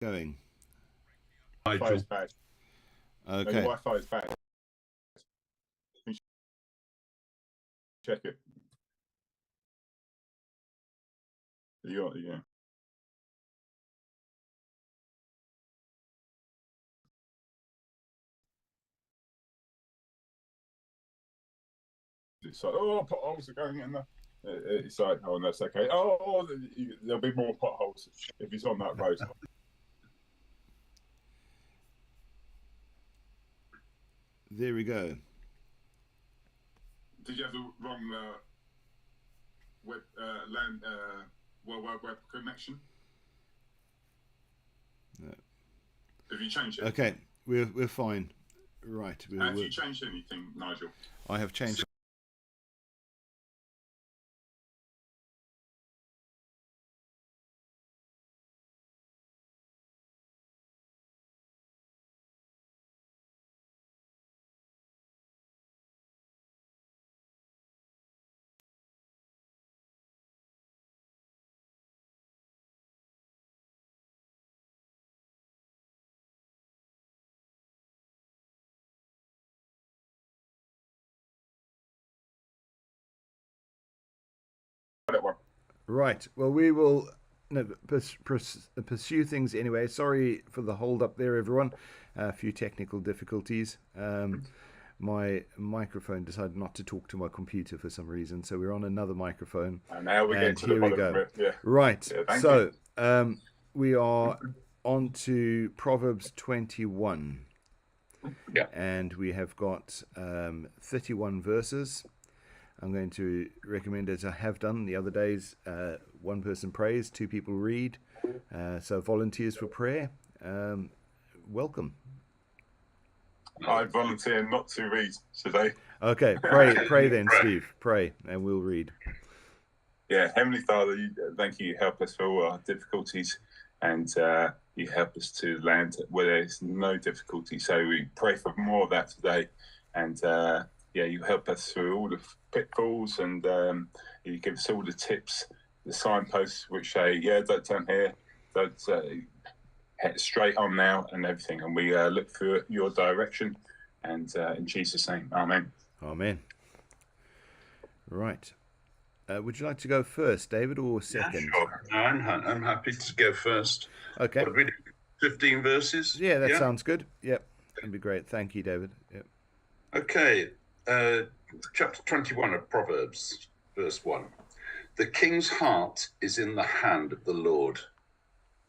Going. Wi-Fi is bad. No, Okay. your Wi-Fi is bad. Check it. Yeah. It's like, oh, potholes are going in there. It's like, oh, that's okay. Oh, there'll be more potholes if it's on that road. There we go. Did you have the wrong World Wide Web connection? No. Have you changed it? Okay, we're fine. Right. Have you changed anything, Nigel? I have changed. Right. Well, we will pursue things anyway. Sorry for the hold up there, everyone. A few technical difficulties. My microphone decided not to talk to my computer for some reason, so we're on another microphone. And now we get to the bottom of it. Yeah. Right. Yeah, so we are on to Proverbs 21. Yeah. And we have got 31 verses. I'm going to recommend, as I have done the other days, one person prays, two people read. So volunteers for prayer, welcome. I volunteer not to read today. Okay, pray then, Steve. Pray, and we'll read. Yeah, Heavenly Father, thank you. Help us for all our difficulties, and you help us to land where there's no difficulty. So we pray for more of that today, and you help us through all the pitfalls, and you give us all the tips, the signposts which say, don't turn here, don't head straight on now, and everything. And we look through your direction, and in Jesus' name, amen. Amen. Right. Would you like to go first, David, or second? Yeah, sure. No, I'm happy to go first. Okay. What, we do 15 verses? Yeah, that sounds good. Yep. That'd be great. Thank you, David. Yep. Okay. Chapter 21 of Proverbs, verse 1. The king's heart is in the hand of the Lord.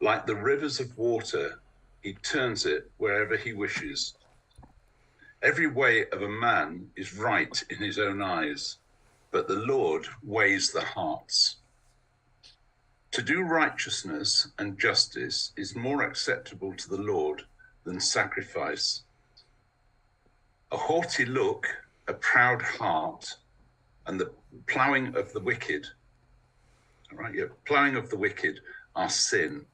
Like the rivers of water, he turns it wherever he wishes. Every way of a man is right in his own eyes, but the Lord weighs the hearts. To do righteousness and justice is more acceptable to the Lord than sacrifice. A haughty look, a proud heart, and the ploughing of the wicked, ploughing of the wicked are sin.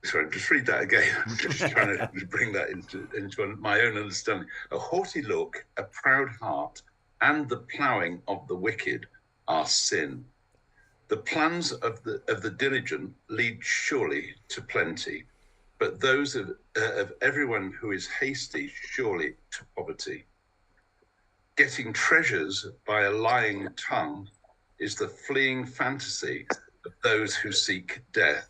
Sorry, just read that again. I'm just trying to bring that into my own understanding. A haughty look, a proud heart, and the ploughing of the wicked are sin. The plans of the diligent lead surely to plenty, but those of everyone who is hasty surely to poverty. Getting treasures by a lying tongue is the fleeing fantasy of those who seek death.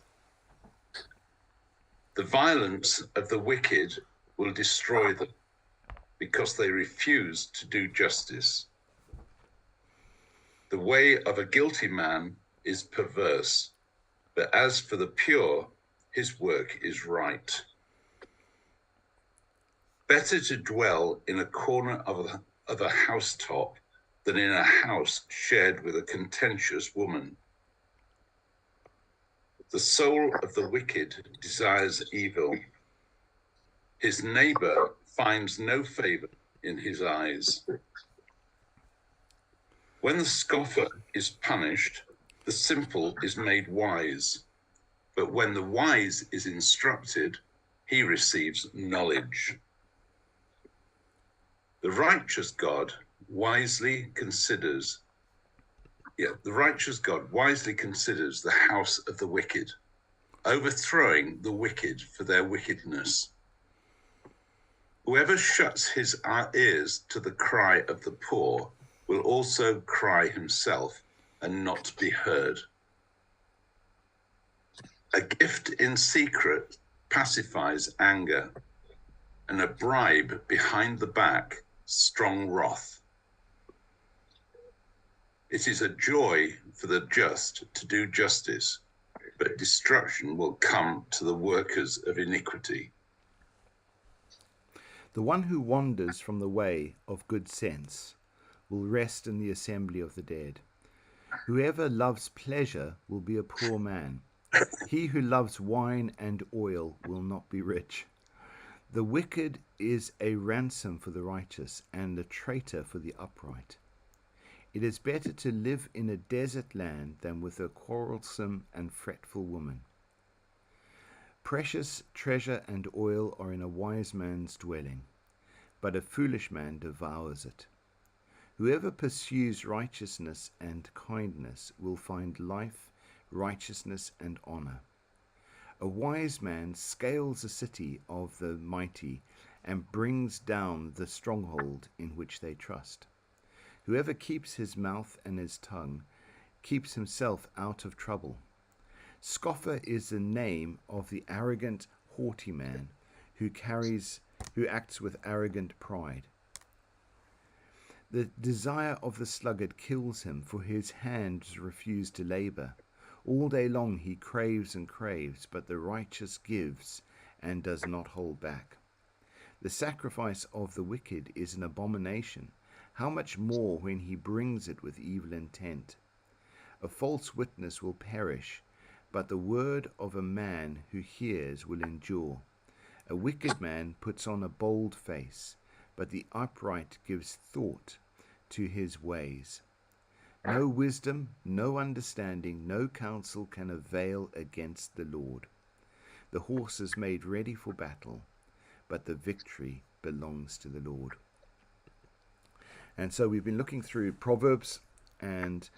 The violence of the wicked will destroy them because they refuse to do justice. The way of a guilty man is perverse, but as for the pure, his work is right. Better to dwell in a corner of a housetop than in a house shared with a contentious woman. The soul of the wicked desires evil. His neighbor finds no favor in his eyes. When the scoffer is punished, the simple is made wise. But when the wise is instructed, he receives knowledge. The righteous God wisely considers The righteous God wisely considers the house of the wicked, overthrowing the wicked for their wickedness. Whoever shuts his ears to the cry of the poor will also cry himself and not be heard. A gift in secret pacifies anger, and a bribe behind the back, strong wrath. It is a joy for the just to do justice, but destruction will come to the workers of iniquity. The one who wanders from the way of good sense will rest in the assembly of the dead. Whoever loves pleasure will be a poor man. He who loves wine and oil will not be rich. The wicked is a ransom for the righteous, and a traitor for the upright. It is better to live in a desert land than with a quarrelsome and fretful woman. Precious treasure and oil are in a wise man's dwelling, but a foolish man devours it. Whoever pursues righteousness and kindness will find life, righteousness, and honor. A wise man scales a city of the mighty and brings down the stronghold in which they trust. Whoever keeps his mouth and his tongue keeps himself out of trouble. Scoffer is the name of the arrogant, haughty man who acts with arrogant pride. The desire of the sluggard kills him, for his hands refuse to labor. All day long he craves and craves, but the righteous gives and does not hold back. The sacrifice of the wicked is an abomination. How much more when he brings it with evil intent? A false witness will perish, but the word of a man who hears will endure. A wicked man puts on a bold face, but the upright gives thought to his ways. No wisdom, no understanding, no counsel can avail against the Lord. The horse is made ready for battle, but the victory belongs to the Lord. And so we've been looking through Proverbs, and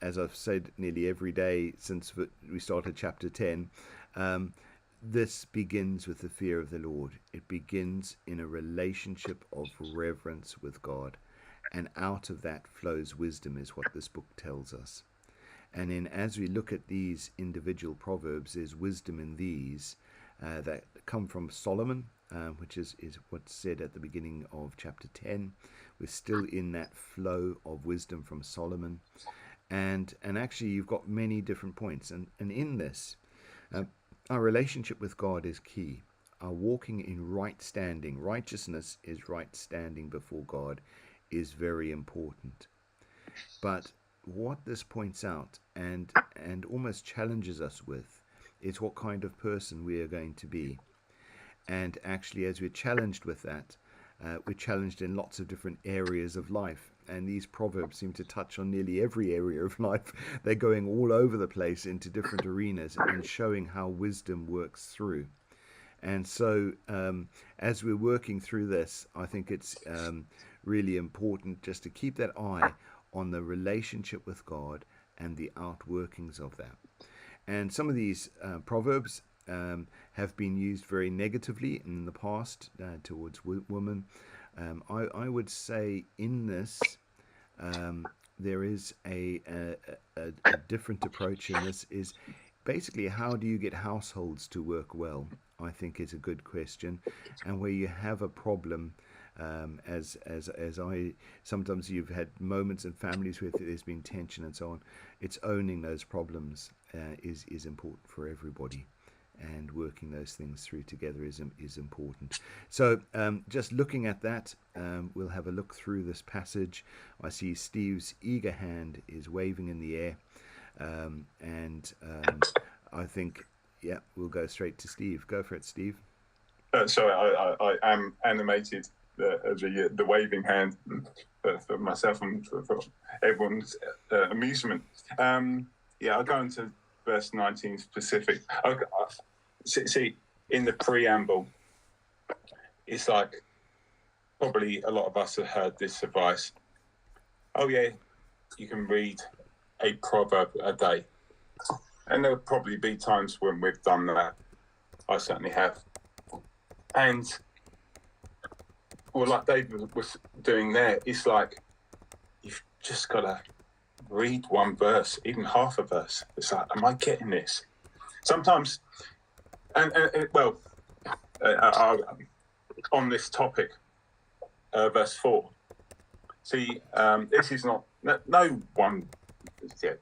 as I've said nearly every day since we started chapter 10, this begins with the fear of the Lord. It begins in a relationship of reverence with God, and out of that flows wisdom, is what this book tells us. And as we look at these individual proverbs, there's wisdom in these that come from Solomon, which is what's said at the beginning of chapter 10. We're still in that flow of wisdom from Solomon. And actually, you've got many different points. And in this, our relationship with God is key. Our walking in right standing, righteousness is right standing before God, is very important. But what this points out and almost challenges us with is what kind of person we are going to be. And actually, as we're challenged with that, we're challenged in lots of different areas of life. And these proverbs seem to touch on nearly every area of life. They're going all over the place into different arenas and showing how wisdom works through. And so as we're working through this, I think it's really important just to keep that eye on the relationship with God and the outworkings of that. And some of these proverbs have been used very negatively in the past towards women. I would say in this there is a different approach in this. Is basically, how do you get households to work well? I think is a good question. And where you have a problem, as I sometimes, you've had moments in families where there's been tension and so on. It's owning those problems is important for everybody, and working those things through together is important. So just looking at that, we'll have a look through this passage. I see Steve's eager hand is waving in the air, and I think, yeah, we'll go straight to Steve. Go for it, Steve. Sorry, I am animated, the waving hand for myself and for everyone's amusement. I'll go into verse 19 specific. See, in the preamble, it's like probably a lot of us have heard this advice. Oh yeah, you can read a proverb a day. And there'll probably be times when we've done that. I certainly have. And, well, like David was doing there, it's like you've just got to read one verse, even half a verse. It's like, am I getting this? Sometimes, on this topic, verse 4. See, this is not no one. Yeah,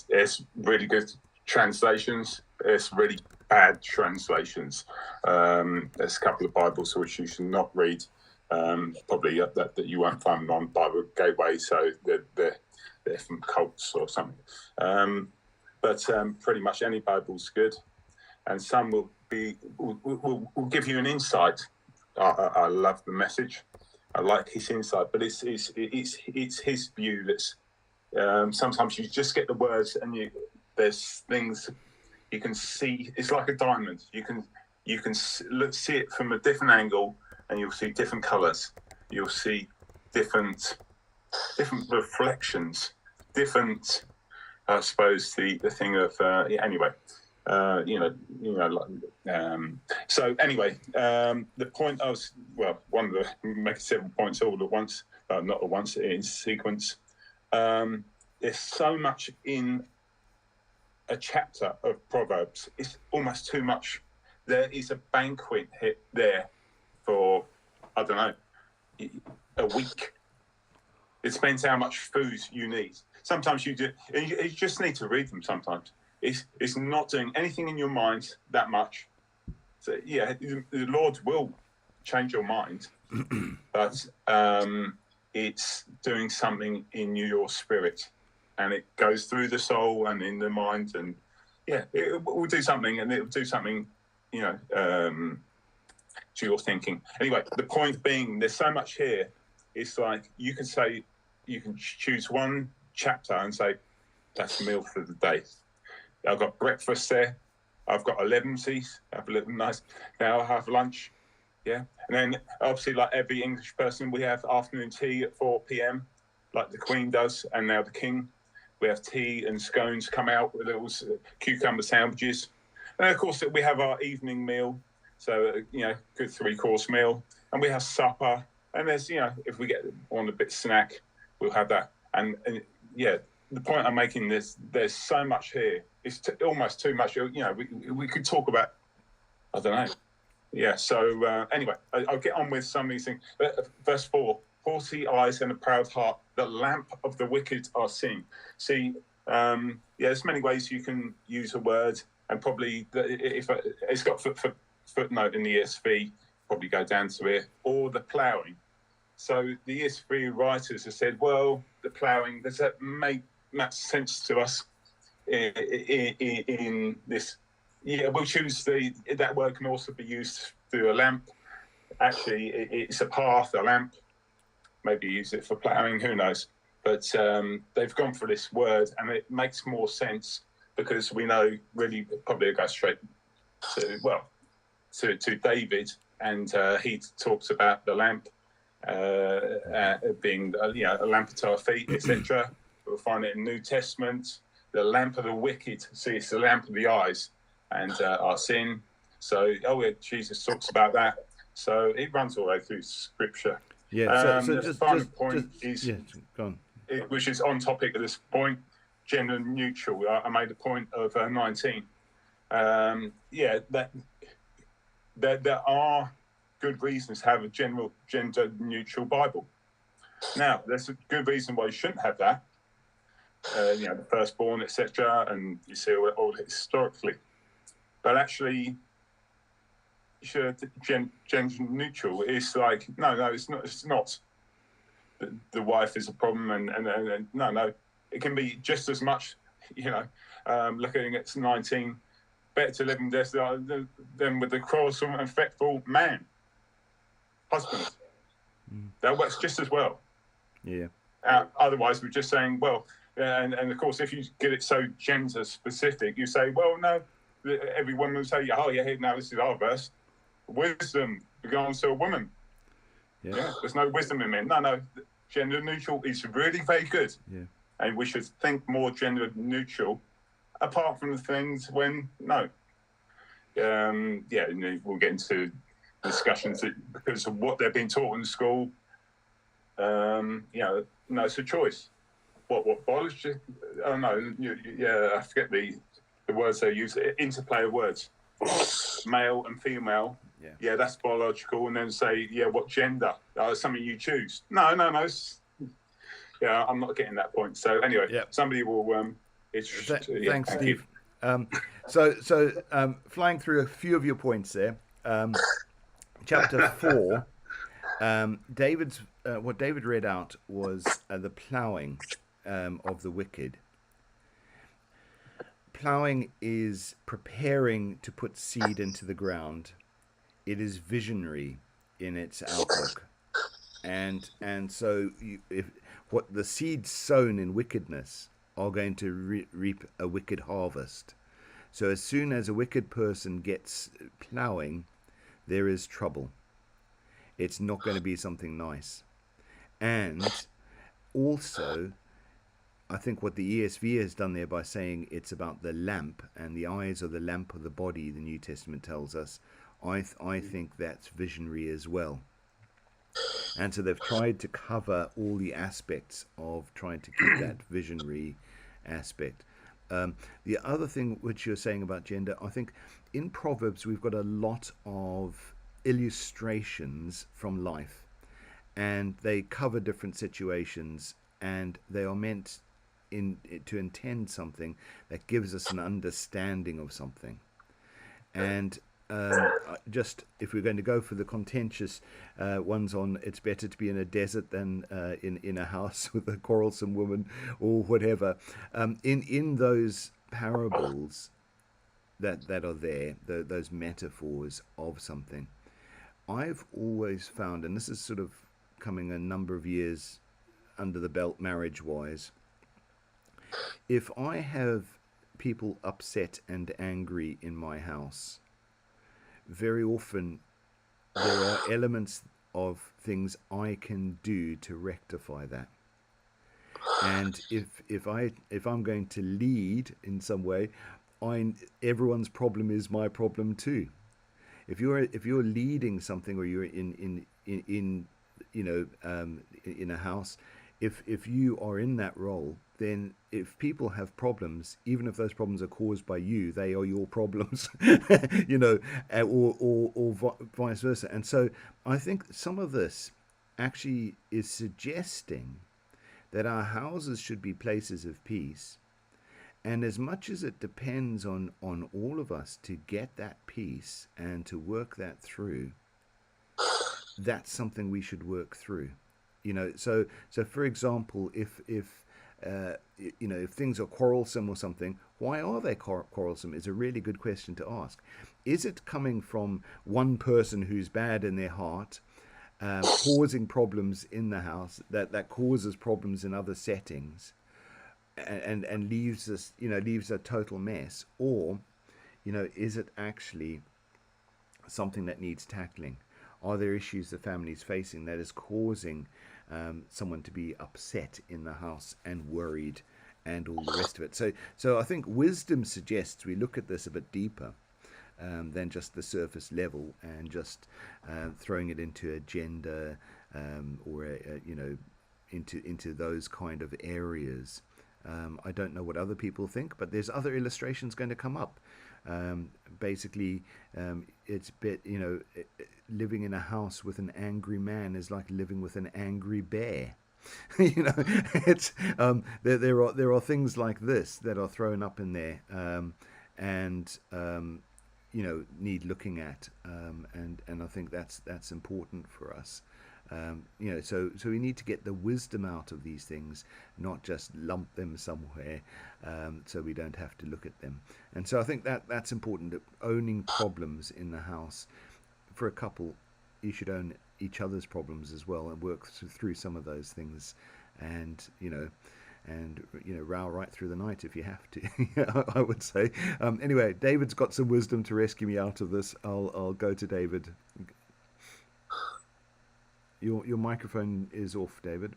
there's really good translations. There's really bad translations. There's a couple of Bibles which you should not read. Probably that you won't find on Bible Gateway, so they're from cults or something. But pretty much any Bible's good, and some will give you an insight. I love the Message. I like his insight, but it's his view that's. Sometimes you just get the words, and there's things you can see. It's like a diamond. You can see it from a different angle, and you'll see different colours. You'll see different reflections, different. I suppose the thing of anyway. So anyway, the point I was one of the make several points all at once, not at once in sequence. There's so much in a chapter of Proverbs. It's almost too much. There is a banquet there for, I don't know, a week. It depends how much food you need. Sometimes you just need to read them sometimes. It's not doing anything in your mind that much. So yeah, the Lord will change your mind, but it's doing something in your spirit, and it goes through the soul and in the mind, and yeah, it will do something, and it will do something, to your thinking. Anyway, the point being, there's so much here. It's like you can choose one chapter and say, that's the meal for the day. I've got breakfast there. I've got 11sies. Have a little nice. Now I have lunch. Yeah. And then obviously, like every English person, we have afternoon tea at 4 p.m, like the Queen does, and now the King. We have tea and scones come out with little cucumber sandwiches. And of course, we have our evening meal. So, good 3-course meal. And we have supper. And there's, if we want a bit of snack, we'll have that. And yeah, the point I'm making is there's so much here. It's almost too much. We could talk about, I don't know. Yeah, so anyway, I'll get on with some of these things. Verse 4, haughty eyes and a proud heart, the lamp of the wicked are sin. See, there's many ways you can use a word, and probably if it's got footnote in the ESV, probably go down to it, or the ploughing. So the ESV writers have said, well, the ploughing, does that make much sense to us in this? Yeah, we'll choose that word can also be used through a lamp. Actually, it's a path, a lamp. Maybe use it for ploughing, who knows? But they've gone for this word, and it makes more sense because we know really probably it goes straight to David, and he talks about the lamp being a lamp to our feet, etc. We'll find it in the New Testament. The lamp of the wicked, see, it's the lamp of the eyes, and our sin. So, Jesus talks about that. So it runs all the way through Scripture. Yeah. So the final point is, go on. Which is on topic at this point, gender neutral. I made a point of 19. That there are good reasons to have a general gender neutral Bible. Now, there's a good reason why you shouldn't have that. The firstborn, etc., and you see all historically. But actually, gender neutral is like no, it's not. It's not. The wife is a problem, and no, it can be just as much. Looking at 19, better to live in death than with the quarrelsome and fretful man, husband. That works just as well. Yeah. Otherwise, we're just saying, well, and of course, if you get it so gender specific, you say, well, no, everyone will say, oh, yeah, now this is our verse. Wisdom belongs to a woman. Yeah, there's no wisdom in men. No, gender neutral is really very good. Yeah. and we should think more gender neutral, apart from the things when no. We'll get into discussions that because of what they're being taught in school. No, it's a choice. What biology? Oh no, I forget the words they use. Interplay of words, male and female. Yeah, that's biological. And then say, what gender? Something you choose. No. I'm not getting that point. So anyway, somebody will. Thanks, Steve. Flying through a few of your points there. Chapter 4. What David read out was the ploughing of the wicked. Ploughing is preparing to put seed into the ground. It is visionary in its outlook, and so if what the seeds sown in wickedness are going to reap a wicked harvest. So as soon as a wicked person gets ploughing, there is trouble. It's not going to be something nice. And also, I think what the ESV has done there by saying it's about the lamp, and the eyes are the lamp of the body, the New Testament tells us, I think that's visionary as well. And so they've tried to cover all the aspects of trying to keep that visionary aspect. The other thing which you're saying about gender, I think in Proverbs we've got a lot of illustrations from life, and they cover different situations, and they are meant to intend something that gives us an understanding of something. And just if we're going to go for the contentious ones on it's better to be in a desert than in a house with a quarrelsome woman or whatever, in those parables that are there, those metaphors of something, I've always found, and this is sort of coming a number of years under the belt marriage-wise, if I have people upset and angry in my house, very often there are elements of things I can do to rectify that. And if I'm going to lead in some way, everyone's problem is my problem too. If you're leading something, or you're in a house, if you are in that role, then if people have problems, even if those problems are caused by you, they are your problems, or vice versa. And so I think some of this actually is suggesting that our houses should be places of peace. And as much as it depends on all of us to get that peace and to work that through, that's something we should work through. So for example, if things are quarrelsome or something, why are they quarrelsome is a really good question to ask. Is it coming from one person who's bad in their heart, causing problems in the house that causes problems in other settings, and leaves a total mess? Or, is it actually something that needs tackling? Are there issues the family's facing that is causing someone to be upset in the house and worried and all the rest of it? So I think wisdom suggests we look at this a bit deeper than just the surface level and just throwing it into a gender or into those kind of areas. I don't know what other people think, but there's other illustrations going to come up. Basically, it's living in a house with an angry man is like living with an angry bear. It's there are things like this that are thrown up in there, and need looking at, and I think that's important for us. So we need to get the wisdom out of these things, not just lump them somewhere, so we don't have to look at them. And so I think that's important, that owning problems in the house. For a couple, you should own each other's problems as well and work through some of those things, and row right through the night if you have to. I would say. Anyway, David's got some wisdom to rescue me out of this. I'll go to David. Your microphone is off, David.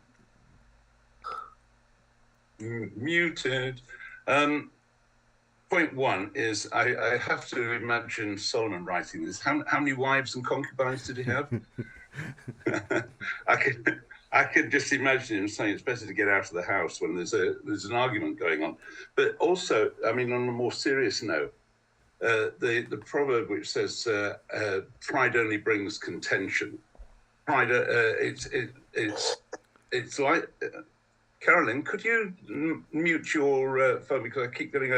Muted. Point one is I have to imagine Solomon writing this. How many wives and concubines did he have? I could just imagine him saying it's better to get out of the house when there's an argument going on. But also, I mean, on a more serious note, the proverb which says pride only brings contention. Pride, it's like Carolyn, could you mute your phone because I keep getting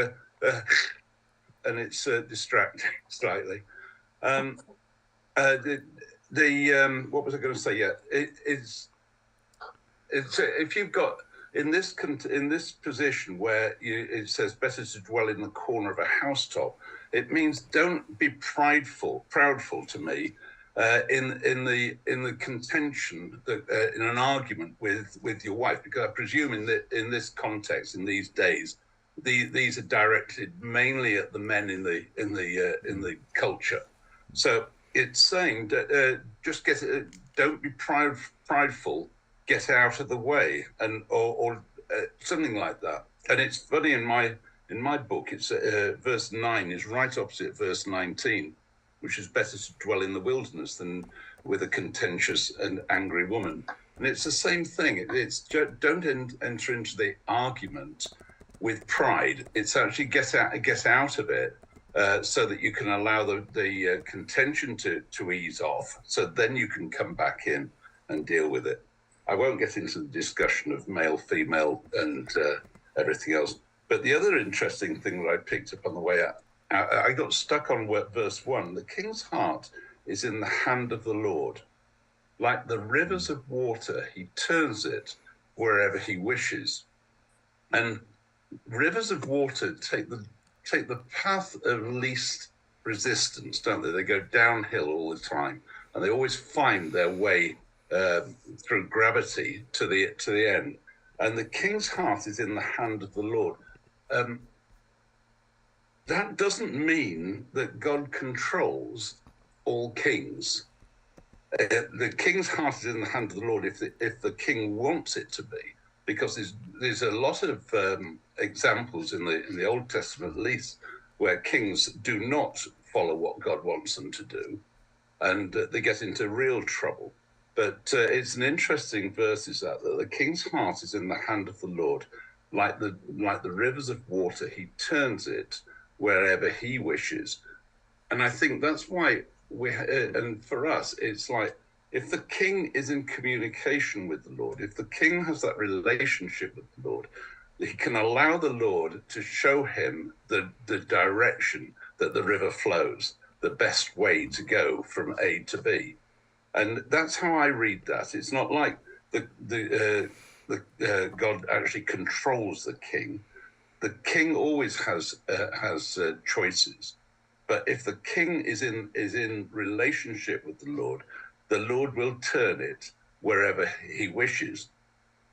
and it's distracting slightly. What was I going to say? Yeah, it's if you've got in this position where it says better to dwell in the corner of a housetop, it means don't be proudful to me in the contention that in an argument with your wife, because I presume in this context in these days these are directed mainly at the men in the culture. So it's saying that just don't be prideful, get out of the way, and or something like that. And it's funny in my book, it's verse 9 is right opposite verse 19, which is better to dwell in the wilderness than with a contentious and angry woman. And it's the same thing. It's don't enter into the argument with pride. It's actually get out of it so that you can allow the contention to ease off. So then you can come back in and deal with it. I won't get into the discussion of male, female, and everything else. But the other interesting thing that I picked up on the way out, I got stuck on verse 1. The king's heart is in the hand of the Lord. Like the rivers of water, he turns it wherever he wishes. And rivers of water take the path of least resistance, don't they? They go downhill all the time, and they always find their way through gravity to the end. And the king's heart is in the hand of the Lord. That doesn't mean that God controls all kings. The king's heart is in the hand of the Lord if the king wants it to be, because there's a lot of examples in the Old Testament, at least, where kings do not follow what God wants them to do, and they get into real trouble. But it's an interesting verse, is that the king's heart is in the hand of the Lord, like the rivers of water. He turns it wherever he wishes, and I think that's why and for us, it's like if the king is in communication with the Lord, if the king has that relationship with the Lord, he can allow the Lord to show him the direction that the river flows, the best way to go from A to B. And that's how I read that. It's not like God actually controls the king. The king always has choices. But if the king is in relationship with the Lord will turn it wherever he wishes.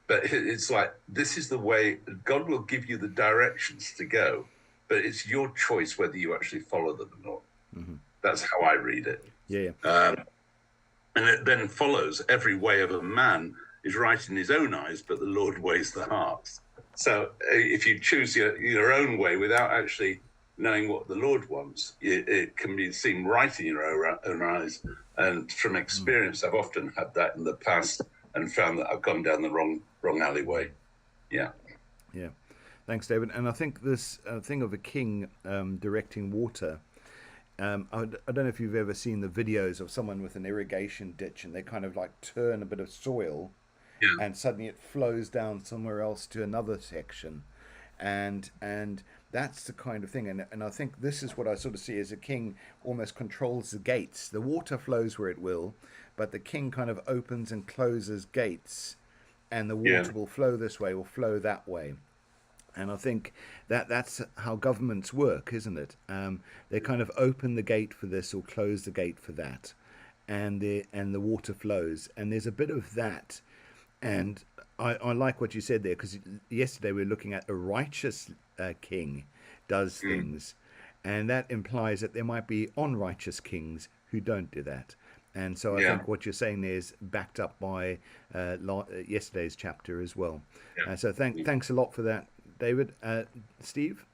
But it's like, this is the way, God will give you the directions to go, but it's your choice whether you actually follow them or not. Mm-hmm. That's how I read it. Yeah. And it then follows, every way of a man is right in his own eyes, but the Lord weighs the hearts. So if you choose your own way without actually knowing what the Lord wants, it can be seen right in your own eyes. And from experience, I've often had that in the past and found that I've gone down the wrong alleyway. Yeah. Yeah. Thanks, David. And I think this thing of a king directing water, I don't know if you've ever seen the videos of someone with an irrigation ditch and they kind of like turn a bit of soil and suddenly it flows down somewhere else to another section. And that's the kind of thing. And I think this is what I sort of see as a king almost controls the gates. The water flows where it will, but the king kind of opens and closes gates, and the water will flow this way or flow that way. And I think that's how governments work, isn't it? They kind of open the gate for this or close the gate for that, and the water flows. And there's a bit of that. And I like what you said there, because yesterday we were looking at a righteous king does things, and that implies that there might be unrighteous kings who don't do that. And so I think what you're saying there is backed up by yesterday's chapter as well. So thanks a lot for that, David. Steve?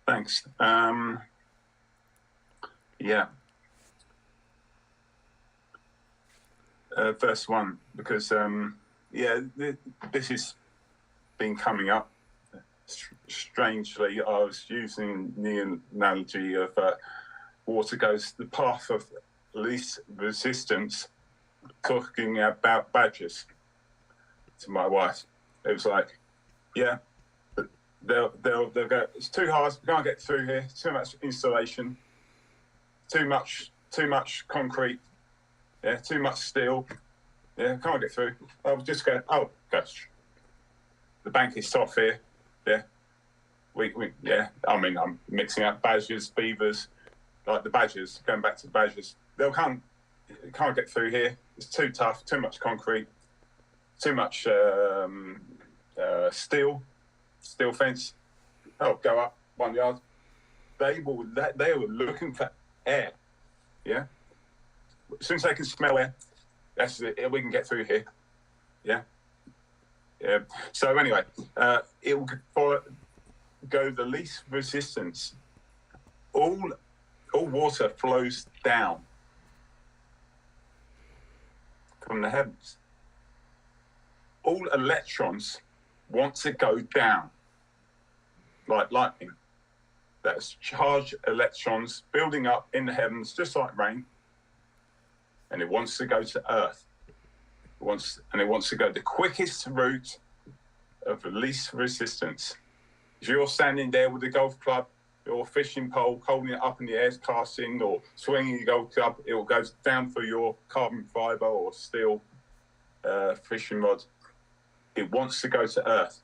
Thanks. Verse 1, because this has been coming up. Strangely, I was using the analogy of water goes the path of least resistance, talking about badgers to my wife. It was like, yeah, they'll go, it's too hard, we can't get through here, too much insulation, too much concrete, too much steel, can't get through. I'll just go, gosh, the bank is soft here, I mean, I'm mixing up badgers, beavers, like the badgers, going back to the badgers, can't get through here, it's too tough, too much concrete, too much steel fence, go up 1 yard. They were looking for air, as soon as they can smell air, that's it, we can get through here, so anyway, it will go the least resistance. All water flows down from the heavens. All electrons want to go down like lightning. That's charged electrons building up in the heavens, just like rain. And it wants to go to Earth. It wants to go the quickest route of the least resistance. If you're standing there with a golf club or fishing pole, holding it up in the air, casting, or swinging your golf club, it will go down for your carbon fiber or steel fishing rod. It wants to go to Earth.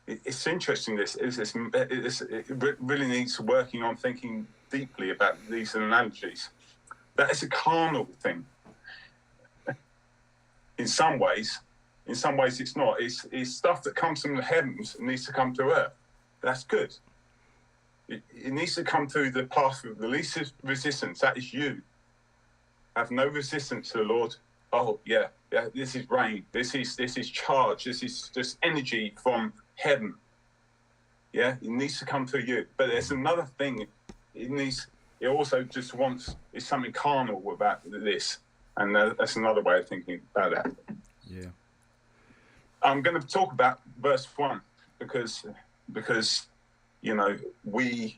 It's interesting. It really needs working on thinking deeply about these analogies. That is a carnal thing. In some ways it's not. It's stuff that comes from the heavens and needs to come to Earth. That's good. It needs to come through the path of the least resistance. That is you. Have no resistance to the Lord. Oh yeah. This is rain. This is charge. This is just energy from heaven. Yeah, it needs to come through you. But there's another thing. It also just wants. It's something carnal about this, and that's another way of thinking about that. Yeah. I'm going to talk about verse 1 because we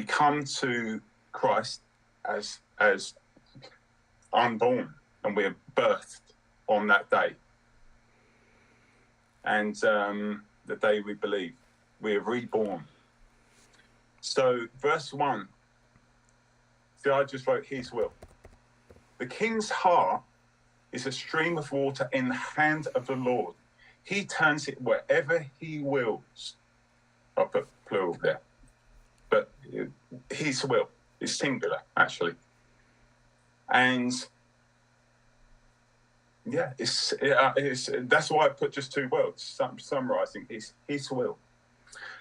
come to Christ as unborn, and we're birthed on that day, and the day we believe we're reborn. So verse 1, see, I just wrote his will. The king's heart is a stream of water in the hand of the Lord. He turns it wherever he wills. I'll put plural there. But his will is singular, actually. And that's why I put just two words, summarizing, is his will.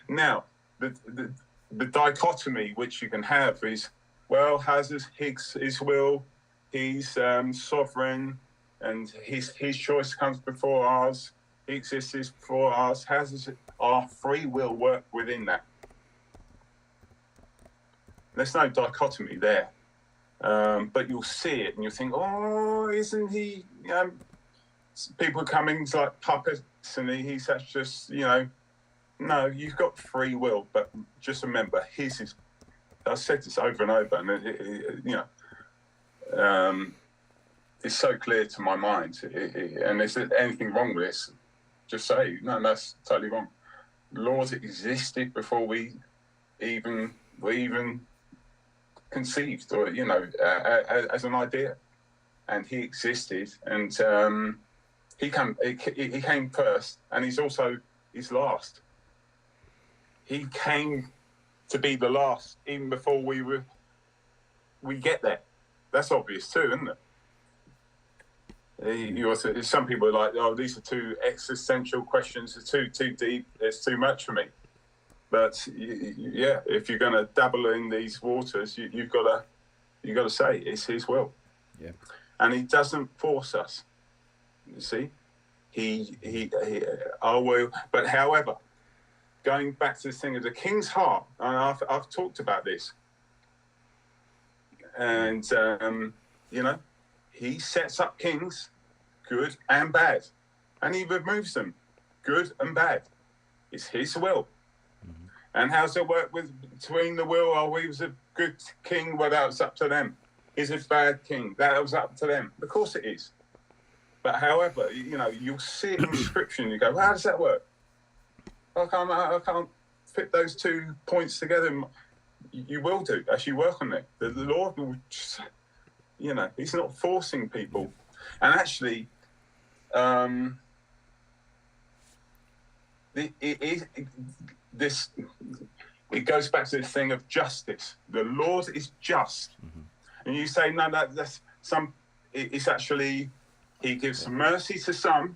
Now, the dichotomy which you can have is, well, how's his will? He's sovereign, and his choice comes before ours. He exists before ours. How does our free will work within that? There's no dichotomy there. But you'll see it and you'll think, oh, isn't he, people coming like puppets and he's just, no, you've got free will, but just remember, his is, I've said this over and over, and it's so clear to my mind. And is there anything wrong with this? Just say, no, that's totally wrong. Laws existed before we even conceived, or as an idea, and he existed, and he came first, and he's last. He came to be the last, even before we get there. That's obvious too, isn't it? Some people are like, oh, these are too existential questions. It's too deep. It's too much for me. But yeah, if you're going to dabble in these waters, you've got to say it's His will. Yeah. And He doesn't force us. You see, He our will. But however, going back to this thing of the king's heart, and I've talked about this, and He sets up kings, good and bad, and He removes them, good and bad. It's His will. Mm-hmm. And how's it work between the will? Oh, he was a good king, well, that was up to them. He's a bad king, that was up to them. Of course it is. But however, you'll see it in Scripture and you go, well, how does that work? I can't fit those 2 points together. You will do as you work on it. The Lord will just, He's not forcing people. And actually, it goes back to this thing of justice. The Lord is just. Mm-hmm. And you say, no, that's some. It's actually, He gives mercy to some,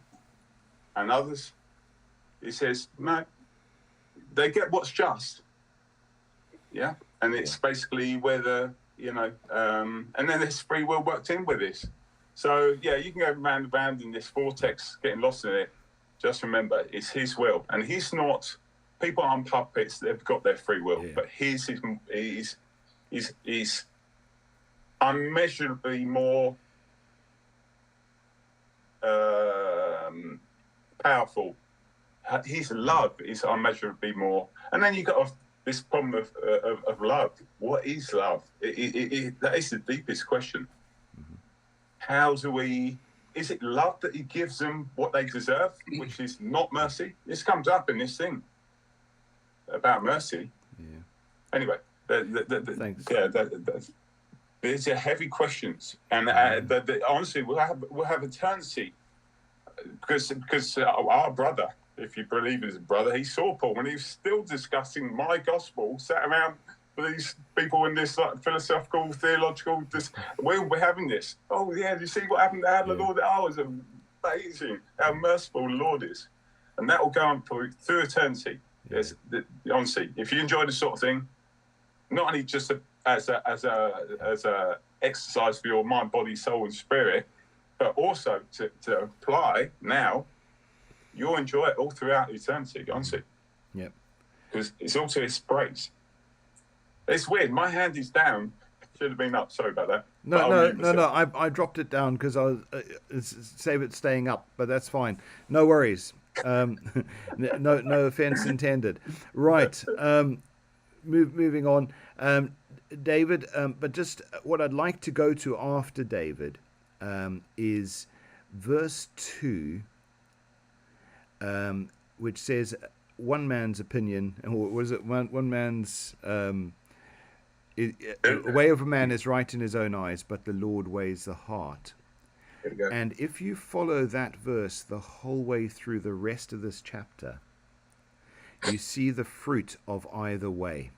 and others, He says, no, they get what's just. Yeah, and it's basically whether and then there's free will worked in with this. So yeah, you can go round and round in this vortex, getting lost in it. Just remember, it's His will, and He's not. People aren't puppets; they've got their free will, but His is unmeasurably more powerful. His love is unmeasurably more. And then you got this problem of love. What is love? That is the deepest question. Mm-hmm. How do we? Is it love that He gives them what they deserve, which is not mercy? This comes up in this thing about mercy. Yeah. Anyway, thanks. These are heavy questions, and honestly, we'll have eternity because our brother, if you believe his brother, he saw Paul when he was still discussing my gospel, sat around with these people in this philosophical, theological. We're having this. Oh yeah, do you see what happened to the Lord? Oh, it's amazing how merciful the Lord is, and that will go on through eternity. Yeah. Honestly, if you enjoy this sort of thing, not only just as a exercise for your mind, body, soul, and spirit, but also to apply now, you'll enjoy it all throughout eternity, honestly. Yep. Because it's all to His praise. It's weird. My hand is down. Should have been up. Sorry about that. No. I dropped it down because I was save it staying up, but that's fine. No worries. No offense intended. Right. Moving on. David, but just what I'd like to go to after David is verse 2, which says, one man's opinion, or was it one man's a way of a man is right in his own eyes, but the Lord weighs the heart. And if you follow that verse the whole way through the rest of this chapter, you see the fruit of either way.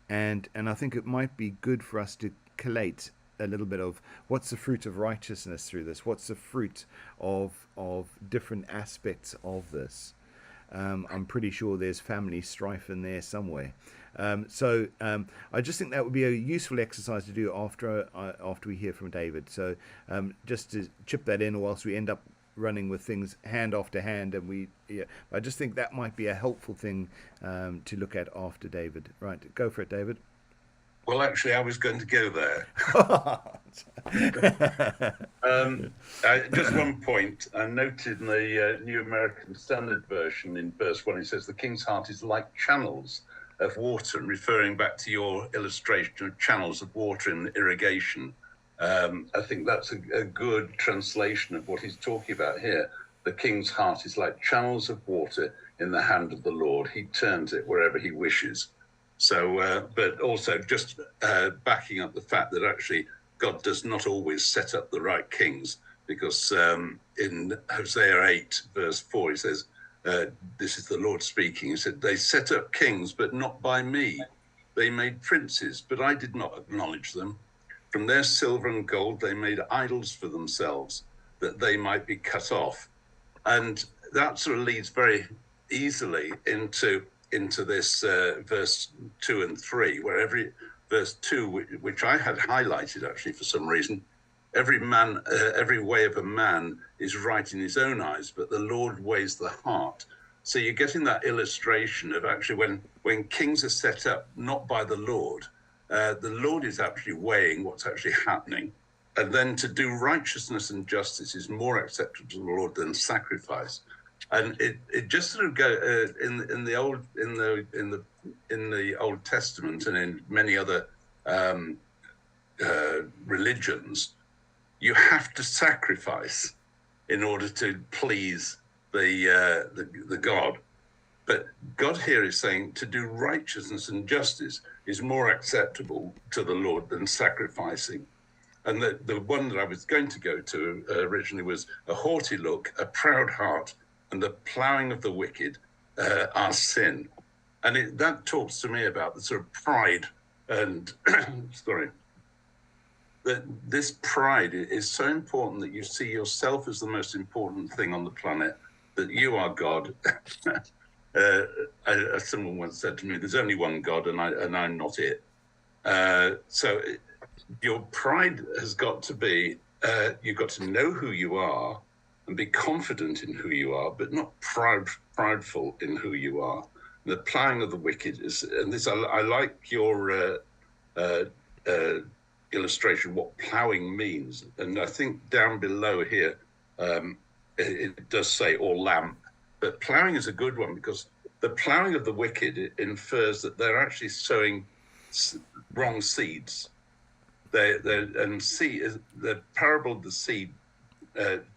And I think it might be good for us to collate a little bit of what's the fruit of righteousness through this, what's the fruit of different aspects of this. I'm pretty sure there's family strife in there somewhere. So I just think that would be a useful exercise to do after we hear from David. So just to chip that in, whilst we end up running with things hand after hand, and I just think that might be a helpful thing to look at after David. Right, go for it, David. Well, actually, I was going to go there. Just one point. I noted in the New American Standard Version in verse 1, it says, the king's heart is like channels of water, and referring back to your illustration of channels of water in irrigation. I think that's a good translation of what he's talking about here. The king's heart is like channels of water in the hand of the Lord. He turns it wherever he wishes. So, but also just backing up the fact that actually God does not always set up the right kings, because in Hosea 8, verse 4, he says, this is the Lord speaking. He said, they set up kings, but not by me. They made princes, but I did not acknowledge them. From their silver and gold, they made idols for themselves, that they might be cut off. And that sort of leads very easily into into this verse 2 and 3, where every verse 2, which I had highlighted actually for some reason, every way of a man is right in his own eyes, but the Lord weighs the heart. So you're getting that illustration of actually when kings are set up not by the Lord is actually weighing what's actually happening. And then to do righteousness and justice is more acceptable to the Lord than sacrifice. And it just sort of go in the Old Testament and in many other religions, you have to sacrifice in order to please the God. But God here is saying to do righteousness and justice is more acceptable to the Lord than sacrificing. And the one that I was going to go to originally was a haughty look, a proud heart, and the ploughing of the wicked are sin. And that talks to me about the sort of pride and, sorry, that this pride is so important that you see yourself as the most important thing on the planet, that you are God. As someone once said to me, there's only one God and I'm not it. So your pride has got to be, you've got to know who you are and be confident in who you are, but not prideful in who you are. The ploughing of the wicked is, and this, I like your illustration, what ploughing means. And I think down below here, it does say or lamp, but ploughing is a good one because the ploughing of the wicked infers that they're actually sowing wrong seeds. The parable of the seed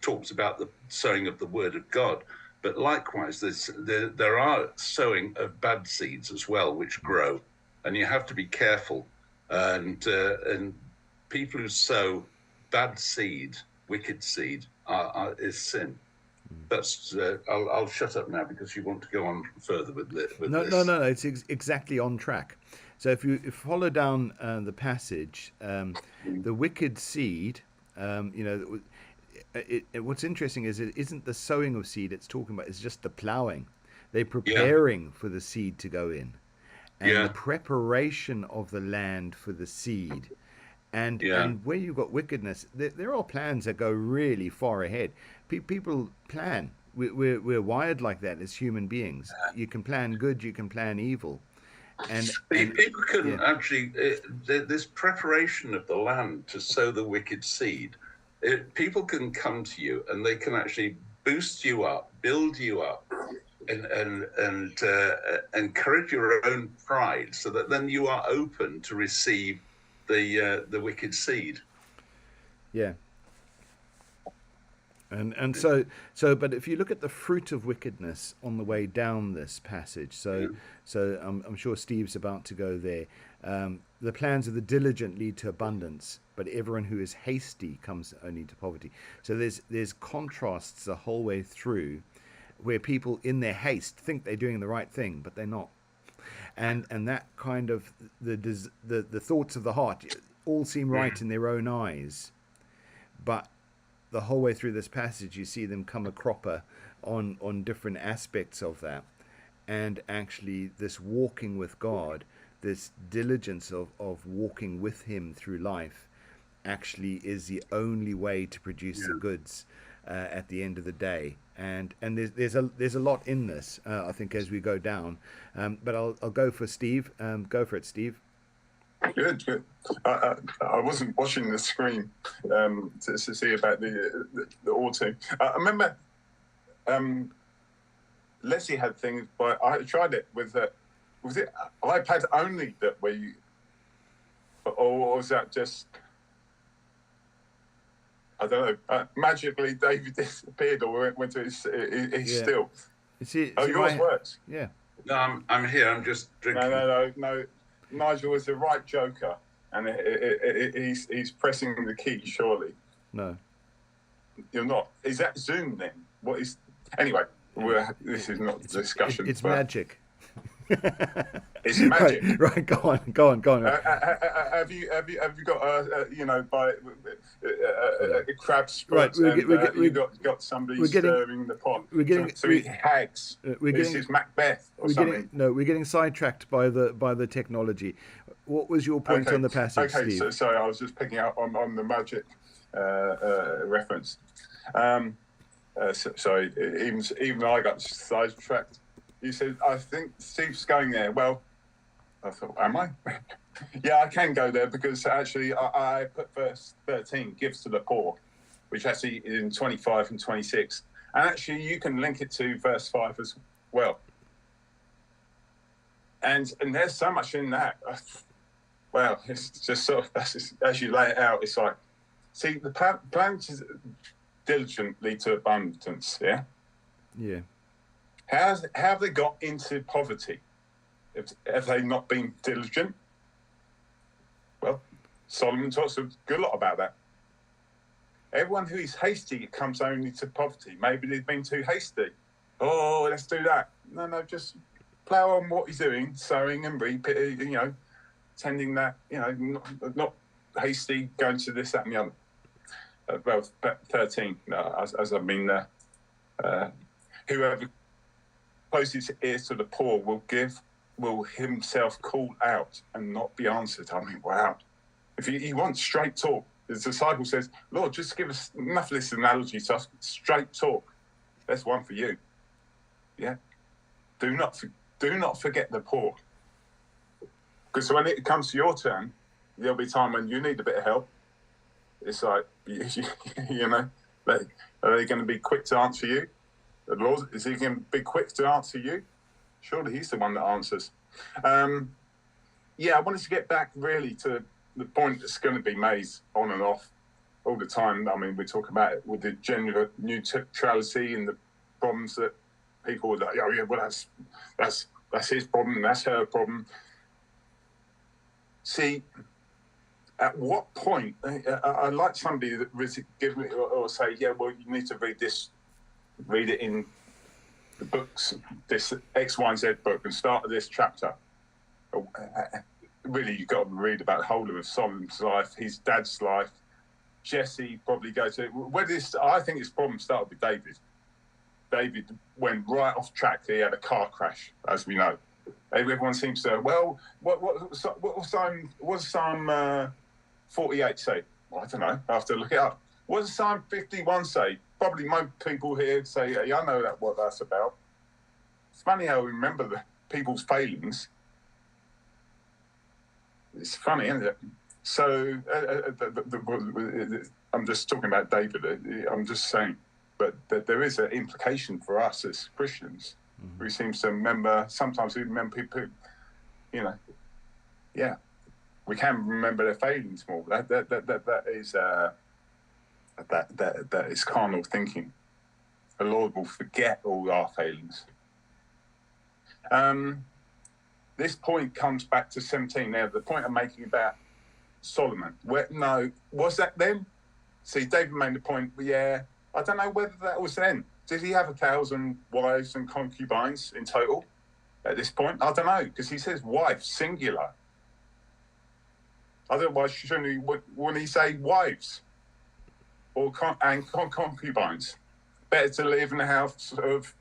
talks about the sowing of the word of God, but likewise there are sowing of bad seeds as well, which grow, and you have to be careful. And people who sow bad seed, wicked seed, is sin. That's I'll shut up now because you want to go on further with this. No. It's exactly on track. So if you follow down the passage, the wicked seed, what's interesting is it isn't the sowing of seed it's talking about. It's just the ploughing. They're preparing for the seed to go in, and the preparation of the land for the seed. And where you've got wickedness, there are plans that go really far ahead. People plan. We're wired like that as human beings. You can plan good, you can plan evil. And people can actually, this preparation of the land to sow the wicked seed, people can come to you and they can actually boost you up, build you up, and encourage your own pride, so that then you are open to receive the wicked seed. Yeah. And so but if you look at the fruit of wickedness on the way down this passage, so I'm sure Steve's about to go there. The plans of the diligent lead to abundance, but everyone who is hasty comes only to poverty. So there's contrasts the whole way through, where people in their haste think they're doing the right thing, but they're not. And that kind of the thoughts of the heart all seem right in their own eyes, but the whole way through this passage you see them come a cropper on different aspects of that. And actually this walking with God, this diligence of walking with him through life, actually is the only way to produce the goods at the end of the day. And there's a lot in this, I think, as we go down. But I'll go for Steve. Go for it, Steve. Good. I wasn't watching the screen to see about the auto. I remember Leslie had things, but I tried it with was it iPad only that we, or was that just, I don't know, magically David disappeared or went to his still. Yours works. Yeah. No, I'm here. I'm just drinking. No. Nigel is the right joker, and he's pressing the key. Surely. No. You're not. Is that Zoom then? What is? Anyway, this is not discussion. It's magic. It's magic. Right. Go on. Have you got a crab Right. spot and you got somebody stirring the pot? So he hags. This is Macbeth or something. We're getting sidetracked by the technology. What was your point on the passage, Okay, Steve? so I was just picking up on the magic reference. Sorry, even I got sidetracked. You said, I think Steve's going there. Well, I thought, am I? Yeah, I can go there because actually I put verse 13, gives to the poor, which actually is in 25 and 26. And actually you can link it to verse 5 as well. And there's so much in that. Well, it's just sort of, as you lay it out, it's like, see, the plan is diligently to abundance, yeah? Yeah. How have they got into poverty? Have they not been diligent? Well, Solomon talks a good lot about that. Everyone who is hasty comes only to poverty. Maybe they've been too hasty. Oh, let's do that. No, just plough on what he's doing, sowing and reaping, tending that, not hasty, going to this, that, and the other. Well, 13, as I mean, whoever closes his ears to the poor will himself call out and not be answered. I mean, wow. If he wants straight talk, the disciple says, Lord, just give us enough of this analogy to us, straight talk. That's one for you. Yeah. Do not forget the poor. Because when it comes to your turn, there'll be a time when you need a bit of help. It's like, are they going to be quick to answer you? The Lord, is he going to be quick to answer you? Surely he's the one that answers. I wanted to get back really to the point that's going to be made on and off all the time. I mean, we talk about it with the gender neutrality and the problems that people are like, oh yeah, well that's his problem, that's her problem. See, at what point, I like somebody that give me or say, yeah, well, you need to read it in the books, this X, Y, and Z book, and start at this chapter. Really, you've got to read about the whole of Solomon's life, his dad's life. Jesse probably goes to I think his problem started with David. David went right off track. He had a car crash, as we know. Everyone seems to, well, what does Psalm 48 say? Well, I don't know. I have to look it up. What does Psalm 51 say? Probably most people here say, yeah, I know what that's about. It's funny how we remember the people's failings. It's funny, isn't it? So I'm just talking about David. I'm just saying, but there is an implication for us as Christians. Mm-hmm. We seem to remember. Sometimes we remember people. We can remember their failings more. That is carnal thinking. The Lord will forget all our failings. This point comes back to 17 now, the point I'm making about Solomon. Was that then? See, David made the point, I don't know whether that was then. Did he have 1,000 wives and concubines in total at this point? I don't know, because he says wives, singular. Otherwise, wouldn't he say wives or concubines? Better to live in a house of,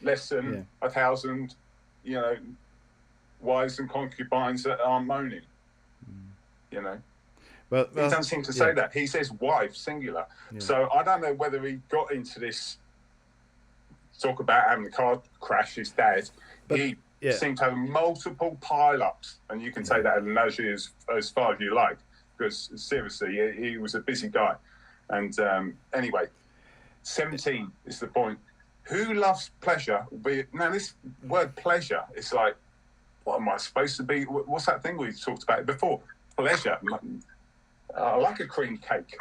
less than 1,000, wives and concubines that are moaning, Well, he doesn't seem to say that. He says wife, singular. Yeah. So I don't know whether he got into this talk about having a car crash, his dad. But he seemed to have multiple pile-ups, and you can take that analogy as far as you like, because seriously, he was a busy guy. And anyway, 17 is the point. Who loves pleasure? Now, this word pleasure, it's like, what am I supposed to be? What's that thing we talked about before? Pleasure. I like a cream cake.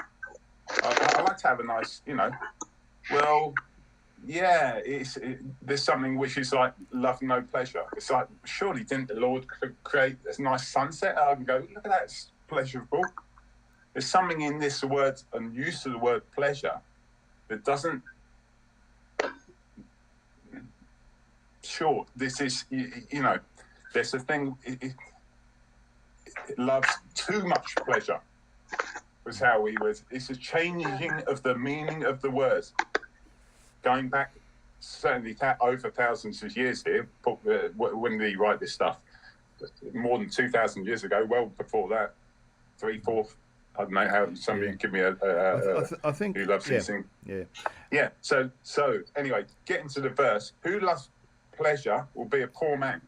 I like to have a nice, Well, there's something which is like love, no pleasure. It's like, surely didn't the Lord create a nice sunset? I can go, look at that, it's pleasurable. There's something in this word and use of the word pleasure that doesn't. Sure, this is, there's a thing, it loves too much pleasure, was how he was. It's a changing of the meaning of the words. Going back certainly over thousands of years here, when did he write this stuff? More than 2,000 years ago, well before that, 3, 4, I don't know how, somebody give me I think who loves these things. Yeah. So anyway, getting to the verse, who loves pleasure will be a poor man.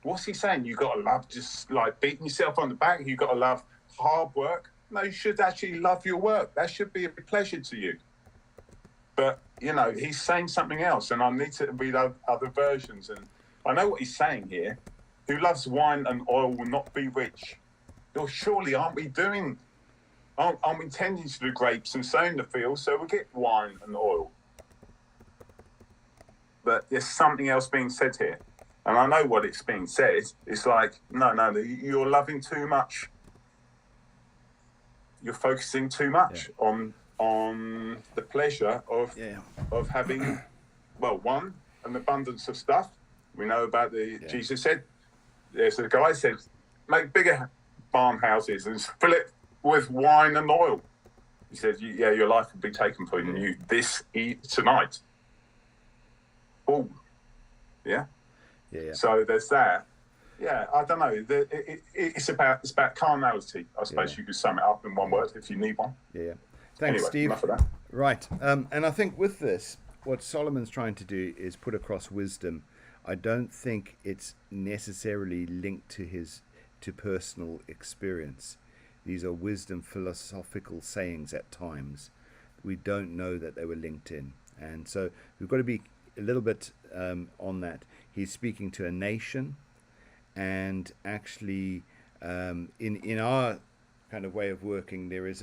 What's he saying? You got to love just like beating yourself on the back. You got to love hard work. No, you should actually love your work. That should be a pleasure to you. But, you know, he's saying something else, and I need to read other versions. And I know what he's saying here. Who loves wine and oil will not be rich. Well, surely aren't we tending to the grapes and sowing the fields so we get wine and oil? But there's something else being said here. And I know what it's being said. It's like, no, you're loving too much. You're focusing too much on the pleasure of having, well, one, an abundance of stuff. We know about Jesus said, there's a guy said, make bigger farmhouses and fill it with wine and oil. He said, your life will be taken from you tonight. Oh, yeah. So there's that. Yeah, I don't know. It's about carnality. I suppose you could sum it up in one word if you need one. Yeah. Thanks, anyway, Steve. Enough of that. Right. And I think with this, what Solomon's trying to do is put across wisdom. I don't think it's necessarily linked to personal experience. These are wisdom philosophical sayings at times. We don't know that they were linked in. And so we've got to be a little bit on that. He's speaking to a nation, and actually in our kind of way of working, there is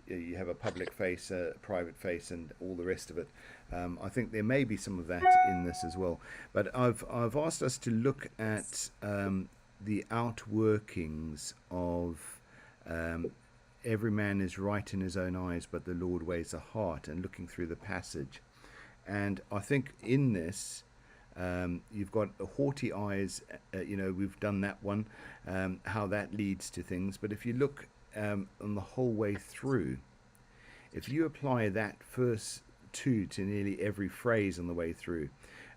you have a public face, a private face, and all the rest of it. I think there may be some of that in this as well. But I've asked us to look at the outworkings of every man is right in his own eyes, but the Lord weighs the heart, and looking through the passage. And I think in this, you've got haughty eyes, we've done that one, how that leads to things. But if you look on the whole way through, if you apply that verse 2 to nearly every phrase on the way through,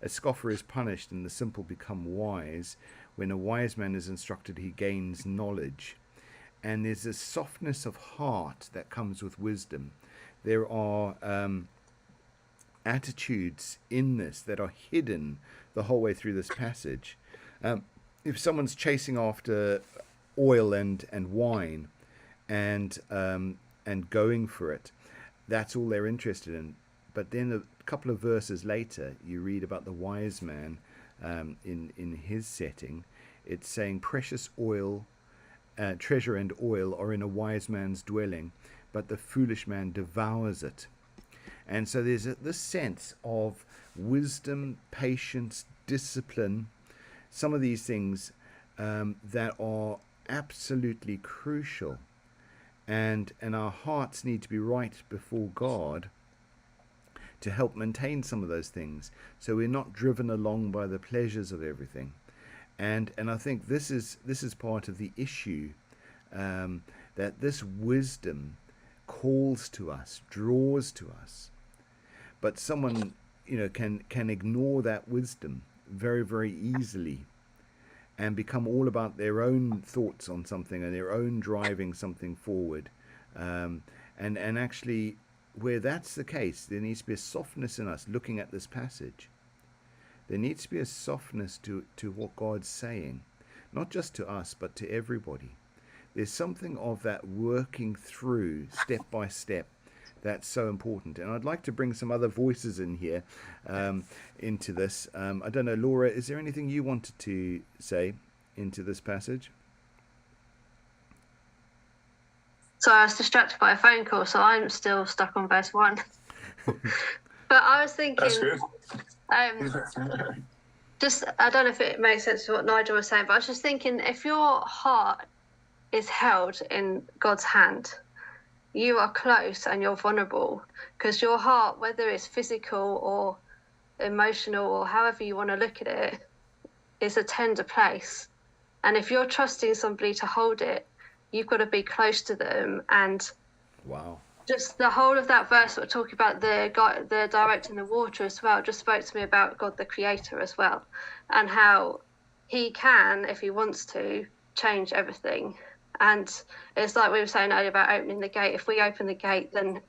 a scoffer is punished and the simple become wise. When a wise man is instructed, he gains knowledge. And there's a softness of heart that comes with wisdom. There are attitudes in this that are hidden the whole way through this passage. If someone's chasing after oil and wine and going for it, that's all they're interested in. But then a couple of verses later, you read about the wise man in his setting. It's saying precious oil, treasure and oil are in a wise man's dwelling, but the foolish man devours it. And so there's this sense of wisdom, patience, discipline, some of these things that are absolutely crucial. And our hearts need to be right before God to help maintain some of those things, so we're not driven along by the pleasures of everything. And I think this is part of the issue, that this wisdom calls to us, draws to us. But someone, can ignore that wisdom very, very easily and become all about their own thoughts on something and their own driving something forward. And actually, where that's the case, there needs to be a softness in us looking at this passage. There needs to be a softness to what God's saying, not just to us, but to everybody. There's something of that working through step by step that's so important. And I'd like to bring some other voices in here into this. I don't know, Laura, is there anything you wanted to say into this passage? So I was distracted by a phone call, so I'm still stuck on verse 1. But I was thinking, That's good. Just, I don't know if it makes sense to what Nigel was saying, but I was just thinking, if your heart is held in God's hand, you are close and you're vulnerable, because your heart, whether it's physical or emotional or however you want to look at it, is a tender place. And if you're trusting somebody to hold it, you've got to be close to them. And Wow. just the whole of that verse that we're talking about, the directing the water as well, just spoke to me about God the Creator as well, and how he can, if he wants to, change everything. And it's like we were saying earlier about opening the gate. If we open the gate, then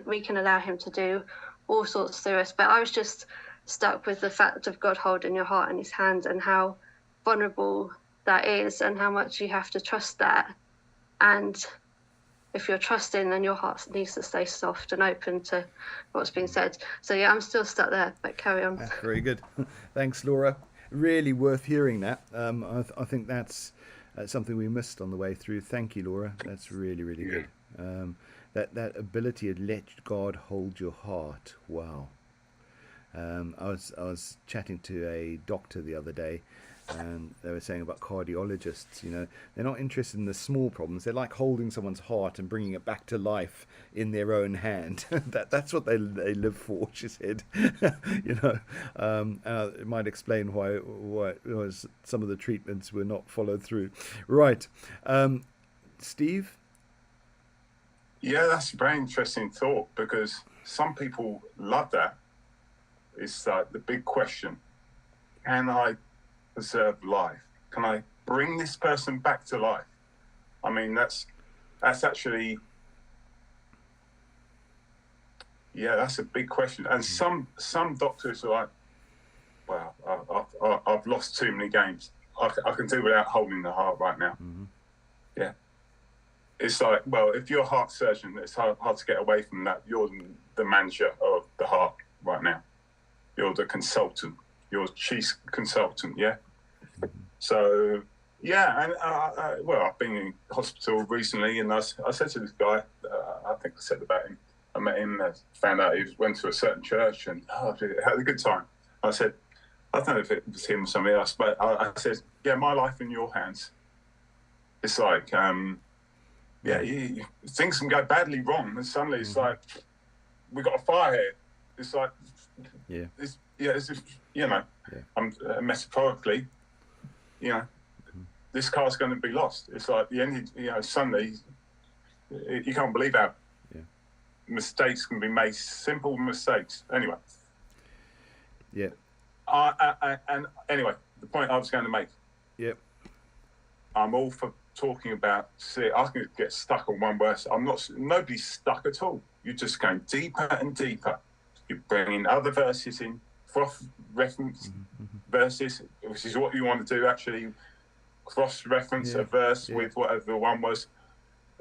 we can allow him to do all sorts through us. But I was just stuck with the fact of God holding your heart in his hand, and how vulnerable that is, and how much you have to trust that. And if you're trusting, then your heart needs to stay soft and open to what's being said. So yeah, I'm still stuck there, but carry on. Very good. Thanks, Laura. Really worth hearing that. I think that's something we missed on the way through. Thank you, Laura. That's really, really good. That ability to let God hold your heart. Wow. I was chatting to a doctor the other day, and they were saying about cardiologists, they're not interested in the small problems. They like holding someone's heart and bringing it back to life in their own hand. That's what they live for, she said. It might explain why it was some of the treatments were not followed through. Right. Steve? Yeah, that's a very interesting thought, because some people love that. It's like the big question: can I preserve life? Can I bring this person back to life? I mean, that's actually, that's a big question. And some doctors are like, well, I've lost too many games. I can do without holding the heart right now. Mm-hmm. Yeah. It's like, well, if you're a heart surgeon, it's hard to get away from that. You're the manager of the heart right now. You're the consultant. You're chief consultant, yeah? So, yeah, and, I've been in hospital recently, and I said to this guy, I think I said about him, I met him, found out he went to a certain church, and had a good time. I said, I don't know if it was him or somebody else, but I said, yeah, my life in your hands. It's like, things can go badly wrong, and suddenly it's like, we got a fire here. It's like, I'm metaphorically, this car's going to be lost. It's like the end. Suddenly, you can't believe how mistakes can be made. Simple mistakes. Anyway. Yeah. And anyway, the point I was going to make. Yep. I'm all for talking about. See, I can get stuck on one verse. Nobody's stuck at all. You're just going deeper and deeper. You're bringing other verses in, cross-reference verses, which is what you want to do, actually, cross-reference a verse with whatever one was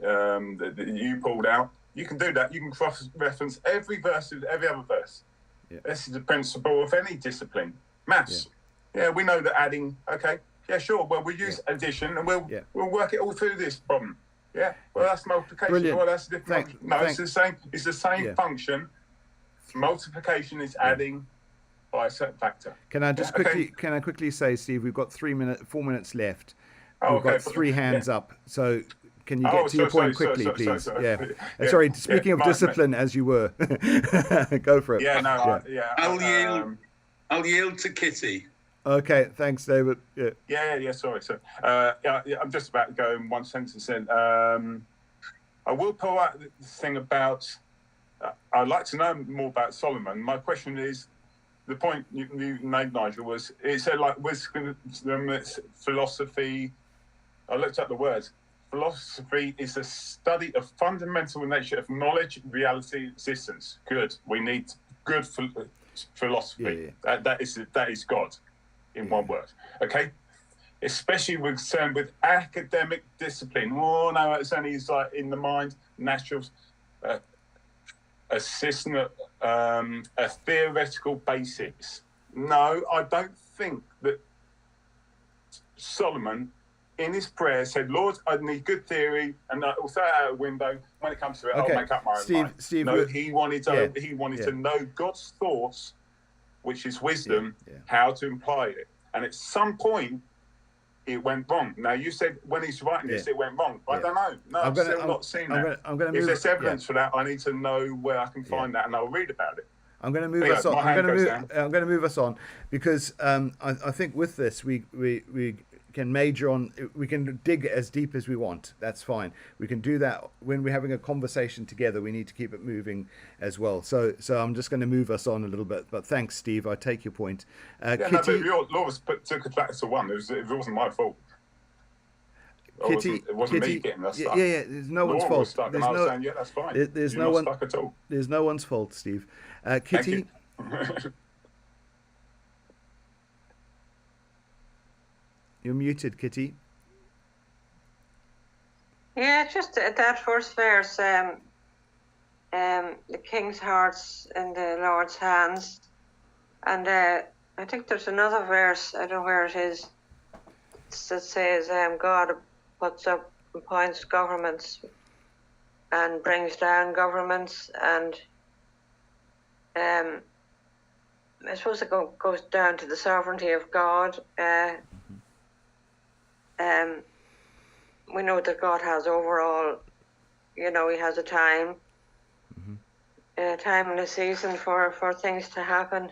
that you pulled out. You can do that. You can cross-reference every verse with every other verse. Yeah. This is the principle of any discipline. Maths. Yeah, we know that adding, okay, yeah, sure. Well, we use addition, and we'll work it all through this problem. Yeah, well, that's multiplication. Brilliant. Well, that's different. It's the same. It's the same function. Multiplication is adding by a certain factor. Can I just quickly say, Steve, we've got 4 minutes left. Oh, we've got 3 hands up. So can you get to your point quickly, please? Sorry. Sorry, speaking of discipline, as you were. Go for it. I'll yield to Kitty. Okay, thanks, David. Sorry. I'm just about to go in one sentence in. I will pull out the thing about, I'd like to know more about Solomon. My question is, the point you made, Nigel, was, it said like wisdom, philosophy. I looked up the words. Philosophy is the study of fundamental nature of knowledge, reality, existence. Good. We need good philosophy. That is God, in one word. Okay? Especially concerned with academic discipline. Oh no, it's only like in the mind, natural, a system, a theoretical basis. No, I don't think that Solomon, in his prayer, said, "Lord, I need good theory, and I'll throw it out a window. When it comes to it, I'll make up my own mind." Steve, no, he wanted to know God's thoughts, which is wisdom, how to imply it. And at some point, it went wrong. Now, you said when he's writing this, it went wrong. I don't know. No, I'm not seeing that. If there's evidence for that, I need to know where I can find that, and I'll read about it. I'm going to move Yeah, us on. my hand goes down. I'm going to move us on because I think with this we can major on. We can dig as deep as we want. That's fine. We can do that when we're having a conversation together. We need to keep it moving as well. So I'm just going to move us on a little bit. But thanks, Steve. I take your point. Yeah, Kitty, no, but your Lawrence took us back to one. It wasn't my fault. Kitty, It wasn't Kitty, me getting us stuck. yeah. There's no one's Laura fault. was stuck, There's and I was no, saying, yeah, that's fine. there's You're no not one stuck at all. There's no one's fault, Steve. Kitty, Thank you. you're muted, Kitty. Yeah, just that first verse, the king's heart's in the Lord's hands. And I think there's another verse, I don't know where it is, that says God appoints governments and brings down governments. And I suppose it goes down to the sovereignty of God. We know that God has overall, he has a time, time and a season for things to happen.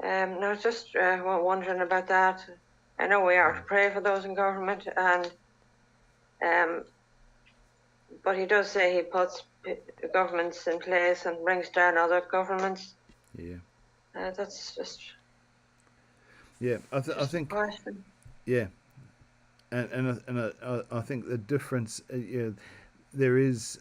I was just wondering about that. I know we are to pray for those in government, and but he does say he puts governments in place and brings down other governments. Yeah. That's just. Yeah, I think. Question. Yeah. And I think the difference, there is,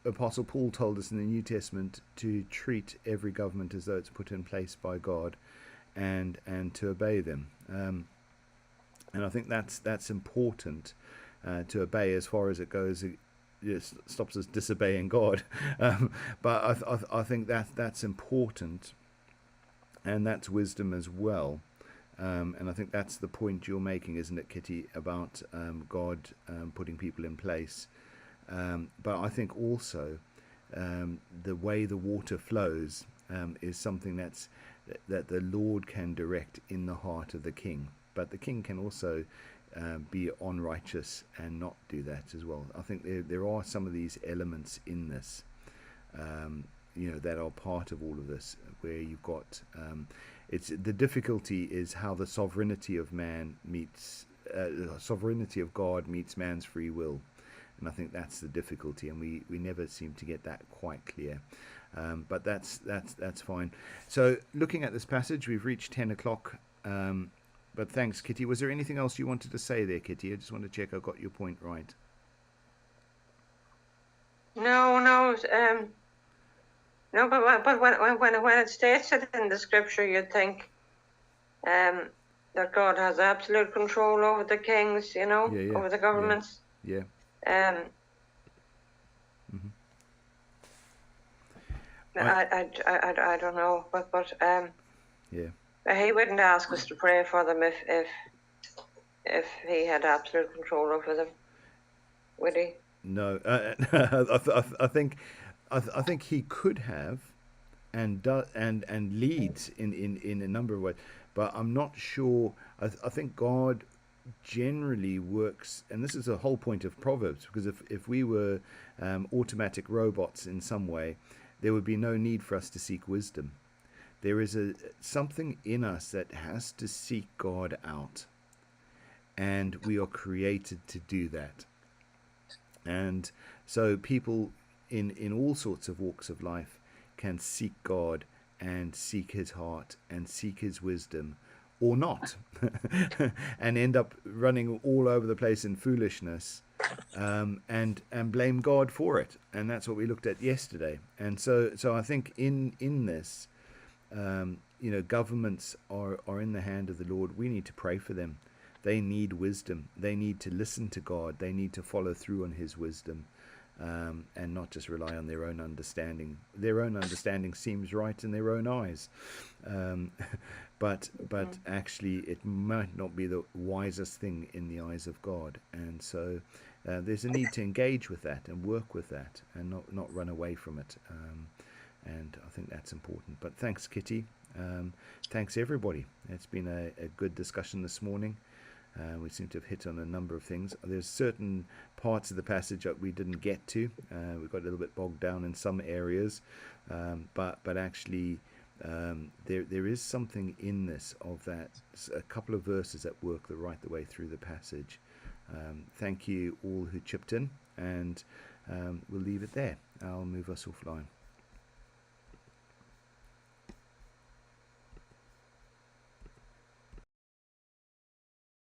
Apostle Paul told us in the New Testament to treat every government as though it's put in place by God, and to obey them. And I think that's important to obey as far as it goes. It stops us disobeying God, but I think that's important, and that's wisdom as well. And I think that's the point you're making, isn't it, Kitty, about God putting people in place. But I think also the way the water flows is something that the Lord can direct in the heart of the king. But the king can also be unrighteous and not do that as well. I think there are some of these elements in this, that are part of all of this, where you've got... It's the difficulty is how the sovereignty of man meets the sovereignty of God meets man's free will, and I think that's the difficulty, and we never seem to get that quite clear. But that's fine. So looking at this passage, we've reached 10 o'clock. But thanks, Kitty. Was there anything else you wanted to say there, Kitty? I just want to check I got your point right. No, but when it states it in the scripture, you'd think that God has absolute control over the kings, over the governments. Yeah. I don't know, but yeah. He wouldn't ask us to pray for them if he had absolute control over them, would he? No, I think he could have, and leads in a number of ways, but I'm not sure. I think God generally works, and this is the whole point of Proverbs, because if we were automatic robots in some way, there would be no need for us to seek wisdom. There is something in us that has to seek God out, and we are created to do that. And so people in all sorts of walks of life can seek God and seek his heart and seek his wisdom, or not, and end up running all over the place in foolishness, and blame God for it. And that's what we looked at yesterday. And so I think in this, governments are in the hand of the Lord. We need to pray for them. They need wisdom. They need to listen to God. They need to follow through on his wisdom, and not just rely on their own understanding. Their own understanding seems right in their own eyes, but actually it might not be the wisest thing in the eyes of God. And so there's a need to engage with that and work with that, and not run away from it. And I think that's important. But thanks, Kitty. Thanks, everybody. It's been a good discussion this morning. We seem to have hit on a number of things. There's certain parts of the passage that we didn't get to. We got a little bit bogged down in some areas, but actually there is something in this of that, a couple of verses that work the way through the passage. Thank you all who chipped in, and we'll leave it there. I'll move us offline.